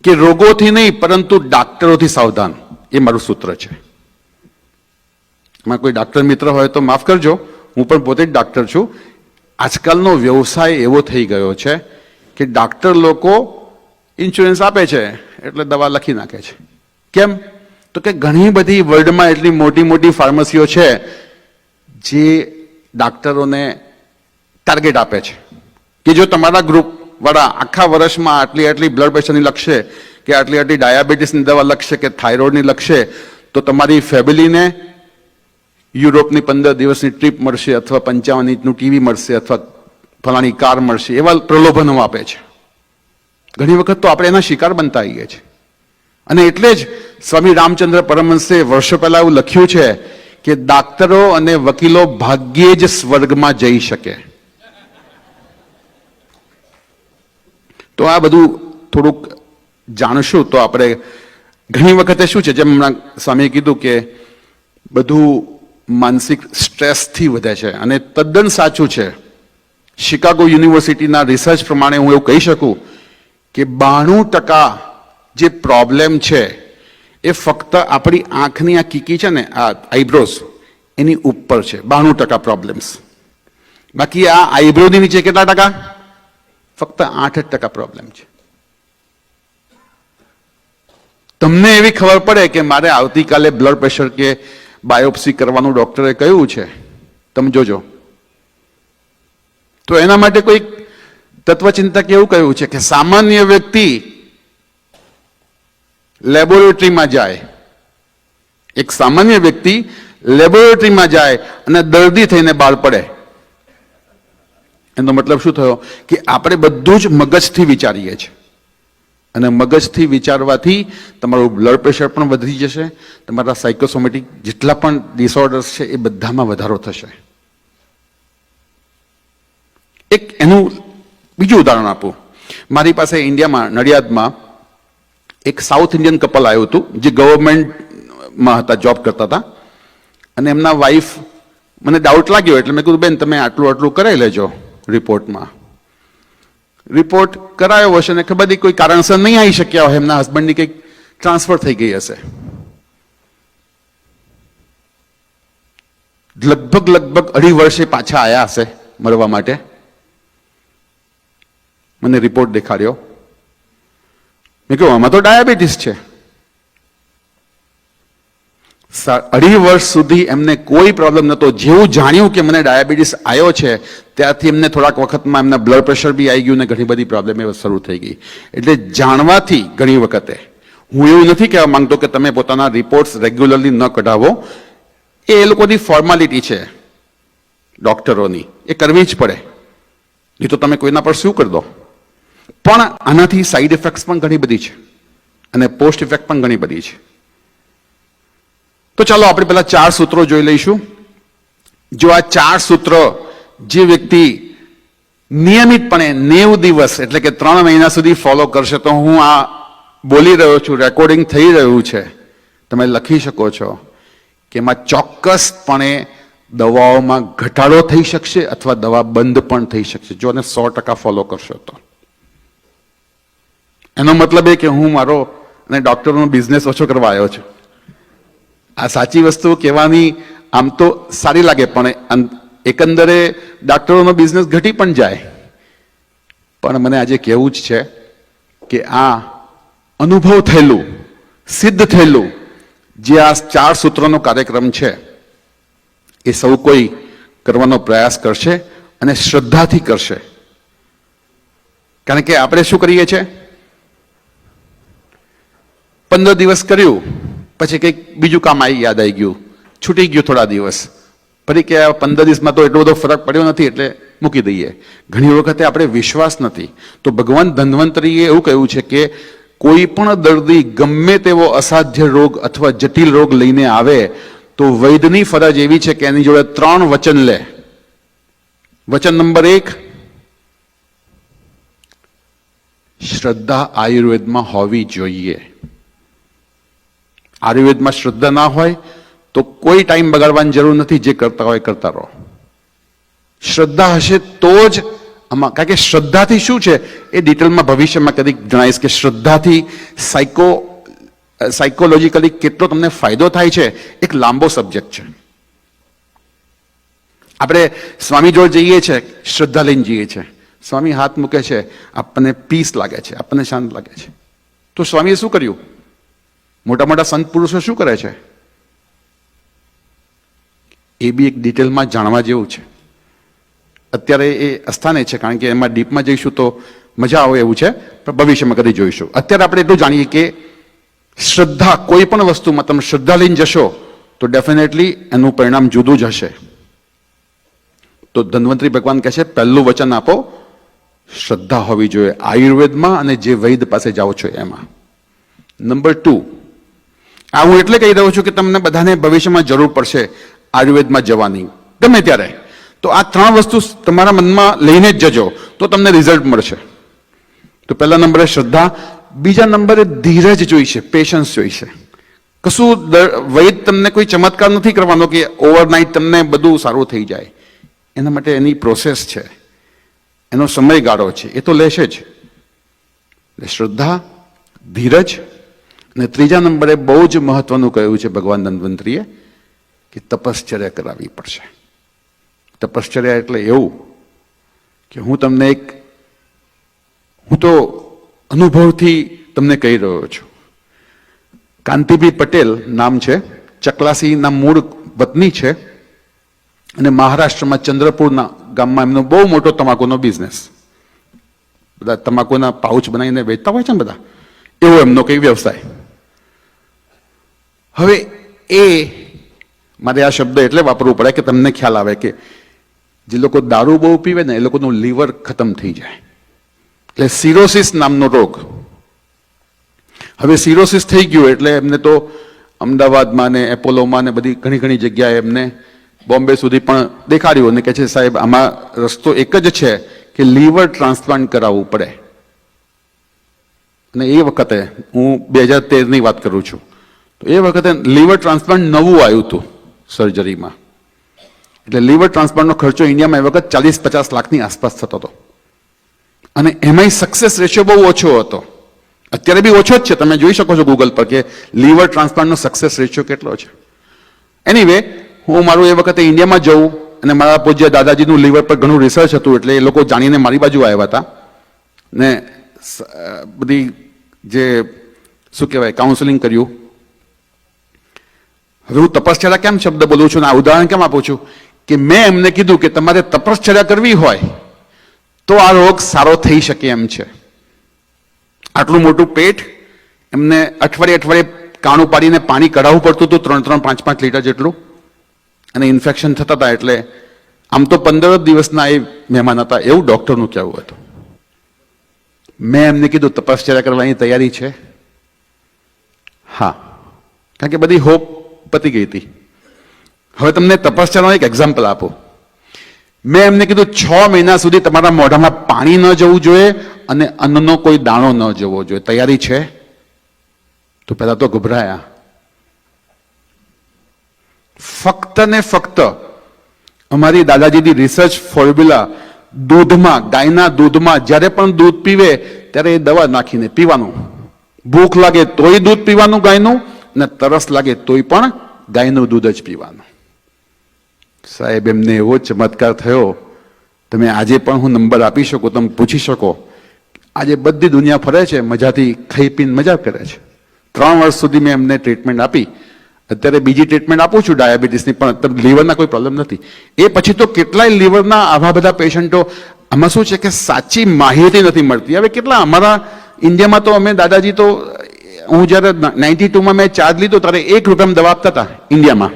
કે રોગોથી નહીં પરંતુ ડાક્ટરોથી સાવધાન, એ મારું સૂત્ર છે. એમાં કોઈ ડાક્ટર મિત્ર હોય તો માફ કરજો, હું પણ પોતે જ ડાક્ટર છું. આજકાલનો વ્યવસાય એવો થઈ ગયો છે કે ડાક્ટર લોકો ઇન્સ્યોરન્સ આપે છે એટલે દવા લખી નાખે છે. કેમ? તો કે ઘણી બધી વર્લ્ડમાં એટલી મોટી મોટી ફાર્મસીઓ છે જે ડાક્ટરોને ટાર્ગેટ આપે છે કે જો તમારા ગ્રુપ વાળા આખા વર્ષમાં આટલી આટલી બ્લડ પ્રેશરની લખશે કે આટલી આટલી ડાયાબિટીસની દવા લખશે કે થાઇરોઇડની લખશે તો તમારી ફેમિલીને યુરોપની 15 દિવસની ટ્રીપ મળશે અથવા 55 ઇંચનું ટીવી મળશે અથવા ફલાણી કાર મળશે, એવા પ્રલોભનો આપે છે. ઘણી વખત તો આપણે એના શિકાર બનતા આવીએ છીએ. અને એટલે જ સ્વામી રામચંદ્ર પરમહંસે વર્ષો પહેલા એવું લખ્યું છે કે ડાક્ટરો અને વકીલો ભાગ્યે જ સ્વર્ગમાં જઈ શકે. તો આ બધું થોડુંક જાણશું તો આપણે ઘણી વખતે શું છે, જેમ હમણાં સ્વામીએ કીધું કે બધું માનસિક સ્ટ્રેસથી વધે છે અને તદ્દન સાચું છે. શિકાગો યુનિવર્સિટીના રિસર્ચ પ્રમાણે હું એવું કહી શકું કે 92% જે પ્રોબ્લેમ છે એ ફક્ત આપણી આંખની આ કીકી છે ને, આ આઈબ્રોઝ, એની ઉપર છે. 92% પ્રોબ્લેમ્સ. બાકી આ આઈબ્રોની નીચે કેટલા ટકા? ફક્ત 8% પ્રોબ્લેમ છે. તમને એવી ખબર પડે કે મારે આવતીકાલે બ્લડ પ્રેશર કે બાયોપ્સી કરવાનું ડોક્ટરે કહ્યું છે, તમે જોજો. તો એના માટે કોઈ તત્વચિંતક એવું કહ્યું છે કે સામાન્ય વ્યક્તિ લેબોરેટરીમાં જાય, એક સામાન્ય વ્યક્તિ લેબોરેટરીમાં જાય અને દર્દી થઈને બહાર પડે. એનો મતલબ શું થયો કે આપણે બધું જ મગજથી વિચારીએ છીએ અને મગજથી વિચારવાથી તમારું બ્લડ પ્રેશર પણ વધી જશે, તમારા સાયકોસોમેટિક જેટલા પણ ડિસઓર્ડર્સ છે એ બધામાં વધારો થશે. એક એનું બીજું ઉદાહરણ આપું. મારી પાસે ઇન્ડિયામાં નડિયાદમાં એક સાઉથ ઇન્ડિયન કપલ આવ્યું હતું જે ગવર્મેન્ટમાં હતા, જોબ કરતા હતા. અને એમના વાઈફ, મને ડાઉટ લાગ્યો એટલે મેં કીધું બેન તમે આટલું આટલું કરાવી લેજો રિપોર્ટમાં. રિપોર્ટ કરાયો હશે ને ખબર નહીં કોઈ કારણસર નહીં આવી શક્યા હોય, એમના હસબન્ડની કંઈક ટ્રાન્સફર થઈ ગઈ હશે. લગભગ 2.5 વર્ષે પાછા આવ્યા હશે મળવા માટે. મને રિપોર્ટ દેખાડ્યો. મેં કહ્યું આમાં તો ડાયાબિટીસ છે. 2.5 વર્ષ સુધી એમને કોઈ પ્રોબ્લેમ નહોતો. જેવું જાણ્યું કે મને ડાયાબિટીસ આવ્યો છે ત્યારથી એમને થોડાક વખતમાં એમના બ્લડ પ્રેશર બી આવી ગયું ને ઘણી બધી પ્રોબ્લેમ એ શરૂ થઈ ગઈ. એટલે જાણવાથી ઘણી વખતે, હું એવું નથી કહેવા માંગતો કે તમે પોતાના રિપોર્ટ્સ રેગ્યુલરલી ન કઢાવો, એ લોકોની ફોર્માલિટી છે ડોક્ટરોની, એ કરવી જ પડે, નહીં તો તમે કોઈના પર શું કરી દો. પણ આનાથી સાઈડ ઇફેક્ટ્સ પણ ઘણી બધી છે અને પોસ્ટ ઇફેક્ટ પણ ઘણી બધી છે. તો ચાલો આપણે પેલા 4 સૂત્રો જોઈ લઈશું. જો આ 4 સૂત્ર જે વ્યક્તિ નિયમિતપણે 90 દિવસ એટલે કે 3 મહિના સુધી ફોલો કરશે, તો હું આ બોલી રહ્યો છું, રેકોર્ડિંગ થઈ રહ્યું છે, તમે લખી શકો છો કે એમાં ચોક્કસપણે દવાઓમાં ઘટાડો થઈ શકશે અથવા દવા બંધ પણ થઈ શકશે જો એને 100% ફોલો કરશો તો. એનો મતલબ એ કે હું મારો અને ડોક્ટરનો બિઝનેસ ઓછો કરવા આવ્યો છું. આ સાચી વસ્તુ કહેવાની આમ તો સારી લાગે પણ એકંદરે ડાક્ટરોનો બિઝનેસ ઘટી પણ જાય. પણ મને આજે કહેવું જ છે કે આ અનુભવ થયેલું, સિદ્ધ થયેલું જે આ 4 સૂત્રોનો કાર્યક્રમ છે એ સૌ કોઈ કરવાનો પ્રયાસ કરશે અને શ્રદ્ધાથી કરશે. કારણ કે આપણે શું કરીએ છીએ, 15 દિવસ કર્યું પછી કંઈક બીજું કામ યાદ આવી ગયું, છૂટી ગયું થોડા દિવસ, ફરી કે 15 દિવસમાં તો એટલો બધો ફરક પડ્યો નથી એટલે મૂકી દઈએ. ઘણી વખતે આપણે વિશ્વાસ નથી. તો ભગવાન ધન્વંતરીએ એવું કહ્યું છે કે કોઈ પણ દર્દી ગમે તેવો અસાધ્ય રોગ અથવા જટિલ રોગ લઈને આવે તો વૈદ્યની ફરજ એવી છે કે એની જોડે 3 વચન લે. વચન નંબર 1, શ્રદ્ધા આયુર્વેદમાં હોવી જોઈએ. આયુર્વેદમાં શ્રદ્ધા ના હોય તો કોઈ ટાઈમ બગાડવાની જરૂર નથી, જે કરતા હોય કરતા રહો. શ્રદ્ધા હશે તો જ આમાં, કારણ કે શ્રદ્ધાથી શું છે એ ડિટેલમાં ભવિષ્યમાં કદી જણાવીશ કે શ્રદ્ધાથી સાયકોલોજીકલી કેટલો તમને ફાયદો થાય છે, એક લાંબો સબ્જેક્ટ છે. આપણે સ્વામી જોડે જઈએ છીએ, શ્રદ્ધા લઈને જઈએ છીએ, સ્વામી હાથ મૂકે છે, આપણને પીસ લાગે છે, આપણને શાંત લાગે છે. તો સ્વામીએ શું કર્યું? મોટા મોટા સંત પુરુષો શું કરે છે? એ બી એક ડિટેલમાં જાણવા જેવું છે. અત્યારે એ અસ્થાને છે, કારણ કે એમાં ડીપમાં જઈશું તો મજા આવે એવું છે, પણ ભવિષ્યમાં કદી જોઈશું. અત્યારે આપણે એટલું જાણીએ કે શ્રદ્ધા, કોઈ પણ વસ્તુમાં તમે શ્રદ્ધા લઈને જશો તો ડેફિનેટલી એનું પરિણામ જુદું જ હશે. તો ધન્વંતરી ભગવાન કહે છે, પહેલું વચન આપો, શ્રદ્ધા હોવી જોઈએ આયુર્વેદમાં અને જે વૈદ્ય પાસે જાઓ છો એમાં. નંબર 2, આ હું એટલે કહી રહ્યો છું કે તમને બધાને ભવિષ્યમાં જરૂર પડશે આયુર્વેદમાં જવાની ગમે ત્યારે. તો આ 3 વસ્તુ તમારા મનમાં લઈને જ જજો તો તમને રિઝલ્ટ મળશે. તો પહેલા નંબરે શ્રદ્ધા, બીજા નંબરે ધીરજ જોઈશે, પેશન્સ જોઈશે. કશું વૈદ તમને કોઈ ચમત્કાર નથી કરવાનો કે ઓવરનાઇટ તમને બધું સારું થઈ જાય. એના માટે એની પ્રોસેસ છે, એનો સમયગાળો છે, એ તો લેશે જ. એટલે શ્રદ્ધા, ધીરજ, અને ત્રીજા નંબરે બહુ જ મહત્વનું કહ્યું છે ભગવાન ધન્વંતરીએ કે તપશ્ચર્યા કરાવવી પડશે. તપશ્ચર્યા એટલે એવું કે હું તો અનુભવથી તમને કહી રહ્યો છું. કાંતિભાઈ પટેલ નામ છે, ચકલાસીના મૂળ વતની છે, અને મહારાષ્ટ્રમાં ચંદ્રપુરના ગામમાં એમનો બહુ મોટો તમાકુનો બિઝનેસ, બધા તમાકુના પાઉચ બનાવીને વેચતા હોય છે ને બધા, એવો એમનો કંઈ વ્યવસાય. હવે એ મારે આ શબ્દ એટલે વાપરવું પડે કે તમને ખ્યાલ આવે કે જે લોકો દારૂ બહુ પીવે ને એ લોકોનું લીવર ખતમ થઈ જાય, એટલે સિરોસિસ નામનો રોગ. હવે સિરોસિસ થઈ ગયું એટલે એમને તો અમદાવાદમાં ને એપોલોમાં ને બધી ઘણી ઘણી જગ્યાએ એમને બોમ્બે સુધી પણ દેખાડ્યું અને કહે છે સાહેબ આમાં રસ્તો એક જ છે કે લીવર ટ્રાન્સપ્લાન્ટ કરાવવું પડે. અને એ વખતે હું 2013ની વાત કરું છું, તો એ વખતે લીવર ટ્રાન્સપ્લાન્ટ નવું આવ્યું હતું સર્જરીમાં, એટલે લીવર ટ્રાન્સપ્લાન્ટનો ખર્ચો ઇન્ડિયામાં એ વખત 40-50 લાખની આસપાસ થતો હતો. અને એમાંય સક્સેસ રેશિયો બહુ ઓછો હતો. અત્યારે બી ઓછો જ છે, તમે જોઈ શકો છો ગૂગલ પર કે લીવર ટ્રાન્સપ્લાન્ટનો સક્સેસ રેશિયો કેટલો છે. એનીવે હું મારું એ વખતે ઇન્ડિયામાં જવું અને મારા પૂજ્ય દાદાજીનું લીવર પર ઘણું રિસર્ચ હતું, એટલે એ લોકો જાણીને મારી બાજુ આવ્યા હતા ને બધી જે શું કહેવાય કાઉન્સેલિંગ કર્યું. હવે હું તપશ્ચર્યા કેમ શબ્દ બોલું છું ને આ ઉદાહરણ કેમ આપું છું કે મેં એમને કીધું કે તમારે તપશ્ચર્યા કરવી હોય તો આ રોગ સારો થઈ શકે એમ છે. આટલું મોટું પેટ, એમને અઠવાડિયે કાણું પાડીને પાણી કઢાવવું પડતું હતું 3-5 લીટર જેટલું, અને ઇન્ફેક્શન થતા હતા. એટલે આમ તો 15 દિવસના એ મહેમાન હતા એવું ડૉક્ટરનું કહેવું હતું. મેં એમને કીધું તપશ્ચર્યા કરવાની તૈયારી છે? હા, કારણ કે બધી હોપ પતી ગઈ હતી. હવે તમને તપશ્ચર્યાનો એક એક્ઝામ્પલ આપું. મેં એમને કીધું 6 મહિના સુધી તમારા મોઢામાં પાણી ન જવું જોઈએ અને અન્નનો કોઈ દાણો ન જવો જોઈએ. તૈયારી છે? તો પહેલા તો ગભરાયા. ફક્ત ને ફક્ત અમારી દાદાજીની રિસર્ચ ફોર્મ્યુલા, દૂધમાં, ગાયના દૂધમાં જ્યારે પણ દૂધ પીવે ત્યારે એ દવા નાખીને પીવાનું. ભૂખ લાગે તોય દૂધ પીવાનું ગાયનું, ને તરસ લાગે તોય પણ ગાયનું દૂધ જ પીવાનું. સાહેબ એમને એવો ચમત્કાર થયો, તમે આજે પણ હું નંબર આપી શકું, તમે પૂછી શકો. આજે બધી દુનિયા ફરે છે, મજાથી ખાઈ પીને મજા કરે છે. 3 વર્ષ સુધી મેં એમને ટ્રીટમેન્ટ આપી. અત્યારે બીજી ટ્રીટમેન્ટ આપું છું ડાયાબિટીસની, પણ લીવરના કોઈ પ્રોબ્લેમ નથી. એ પછી તો કેટલાય લીવરના આવા બધા પેશન્ટો. આમાં શું છે કે સાચી માહિતી નથી મળતી. હવે કેટલા અમારા ઇન્ડિયામાં તો અમે દાદાજી તો હું જ્યારે 92માં મેં ચાર્જ લીધો ત્યારે 1 રૂપિયામાં દવા આપતા હતા ઇન્ડિયામાં.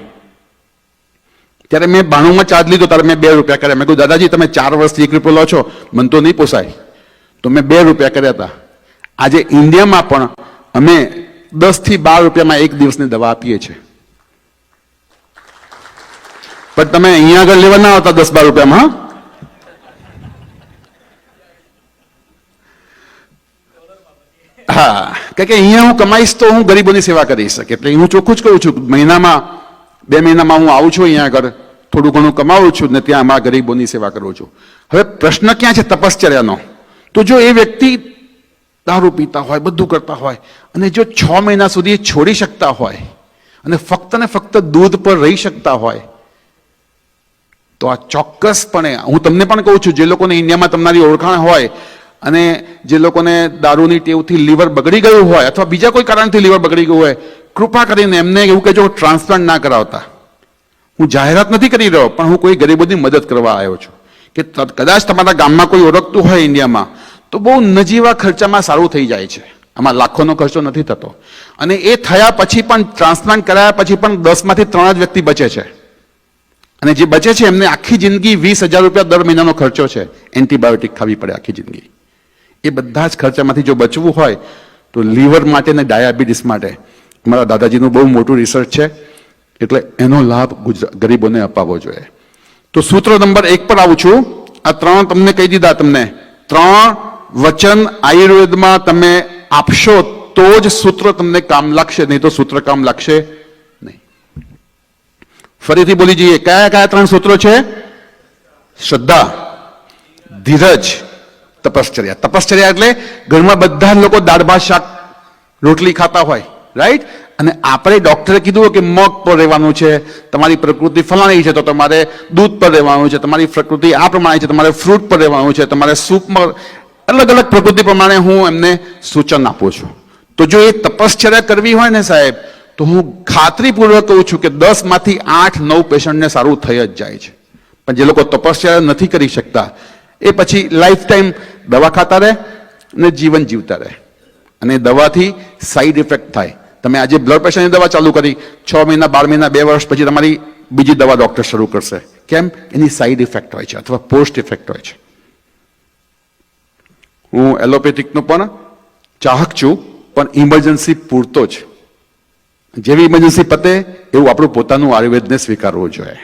ત્યારે મેં 92માં ચાર્જ લીધો ત્યારે મેં 2 રૂપિયા કર્યા. મેં કહ્યું દાદાજી તમે 4 વર્ષથી 1 રૂપિયો લો છો, મને તો નહીં પોસાય, તો મેં 2 રૂપિયા કર્યા હતા. આજે ઇન્ડિયામાં પણ અમે 10 થી 12 રૂપિયામાં 1 દિવસની દવા આપીએ છીએ. પણ તમે અહીંયા આગળ લેવા ના આવતા 10-12 રૂપિયામાં. હા, કારણ કે અહીંયા હું કમાઈશ તો હું ગરીબોની સેવા કરી શકે. એટલે હું ચોખ્ખું જ કહું છું, મહિનામાં 2 મહિનામાં હું આવું છું અહીંયા આગળ, થોડું ઘણું કમાવું છું ને ત્યાં અમારા ગરીબોની સેવા કરું છું. હવે પ્રશ્ન ક્યાં છે તપશ્ચર્યાનો? તો જો એ વ્યક્તિ દારૂ પીતા હોય, બધું કરતા હોય, અને જો 6 મહિના સુધી છોડી શકતા હોય અને ફક્ત ને ફક્ત દૂધ પર રહી શકતા હોય, તો આ ચોક્કસપણે હું તમને પણ કહું છું, જે લોકોને ઇન્ડિયામાં તમારી ઓળખાણ હોય અને જે લોકોને દારૂની ટેવથી લીવર બગડી ગયું હોય અથવા બીજા કોઈ કારણથી લીવર બગડી ગયું હોય, કૃપા કરીને એમને એવું કહેજો ટ્રાન્સપ્લાન્ટ ના કરાવતા. હું જાહેરાત નથી કરી રહ્યો, પણ હું કોઈ ગરીબોની મદદ કરવા આવ્યો છું કે કદાચ તમારા ગામમાં કોઈ ઓળખતું હોય ઇન્ડિયામાં, તો બહુ નજીવા ખર્ચામાં સારું થઈ જાય છે. આમાં લાખોનો ખર્ચો નથી થતો. અને એ થયા પછી પણ, ટ્રાન્સપ્લાન્ટ કરાયા પછી પણ 10 માંથી 3 જ વ્યક્તિ બચે છે. અને જે બચે છે એમને આખી જિંદગી 20,000 રૂપિયા દર મહિનાનો ખર્ચો છે. એન્ટીબાયોટિક ખાવી પડે આખી જિંદગી. એ બધા જ ખર્ચામાંથી જો બચવું હોય તો લીવર માટે અને ડાયાબિટીસ માટે મારા દાદાજીનું બહુ મોટું રિસર્ચ છે, એટલે એનો લાભ ગરીબોને અપાવવો જોઈએ. તો સૂત્ર નંબર 1 પર આવું છું. આ 3 તમને કહી દીધા. તમને 3 વચન આયુર્વેદમાં તમે આપશો તો જ સૂત્ર તમને કામ લાગશે, નહીં તો સૂત્ર કામ લાગશે નહીં. ફરીથી બોલી જઈએ, કયા કયા 3 સૂત્રો છે? શ્રદ્ધા, ધીરજ, તપશ્ચર્યા. તપશ્ચર્યા એટલે ઘરમાં બધા લોકો દાળ ભાત શાક રોટલી ખાતા હોય, રાઈટ? અને આપણે ડોક્ટરે કીધું કે મગ પર રહેવાનું છે, તમારી પ્રકૃતિ ફલાણી છે તો તમારે દૂધ પર રહેવાનું છે, તમારી પ્રકૃતિ આ પ્રમાણે છે તમારે ફ્રૂટ પર રહેવાનું છે, તમારે સૂપમાં, અલગ અલગ પ્રકૃતિ પ્રમાણે હું એમને સૂચન આપું છું. તો જો એ તપશ્ચર્યા કરવી હોય ને સાહેબ, તો હું ખાતરીપૂર્વક કહું છું કે 10 માંથી 8-9 પેશન્ટને સારું થઈ જ જાય છે. પણ જે લોકો તપશ્ચર્યા નથી કરી શકતા એ પછી લાઈફ ટાઈમ દવા ખાતા રહે અને જીવન જીવતા રહે. અને દવાથી સાઈડ ઇફેક્ટ થાય. તમે આજે બ્લડ પ્રેશરની દવા ચાલુ કરી, 6 મહિના, 12 મહિના, 2 વર્ષ પછી તમારી બીજી દવા ડોક્ટર શરૂ કરશે. કેમ? એની સાઈડ ઇફેક્ટ હોય છે અથવા પોસ્ટ ઇફેક્ટ હોય છે. હું એલોપેથિકનો પણ ચાહક છું, પણ ઇમરજન્સી પૂરતો જ. જેવી ઇમરજન્સી પતે એવું આપણું પોતાનું આયુર્વેદને સ્વીકારવું જોઈએ.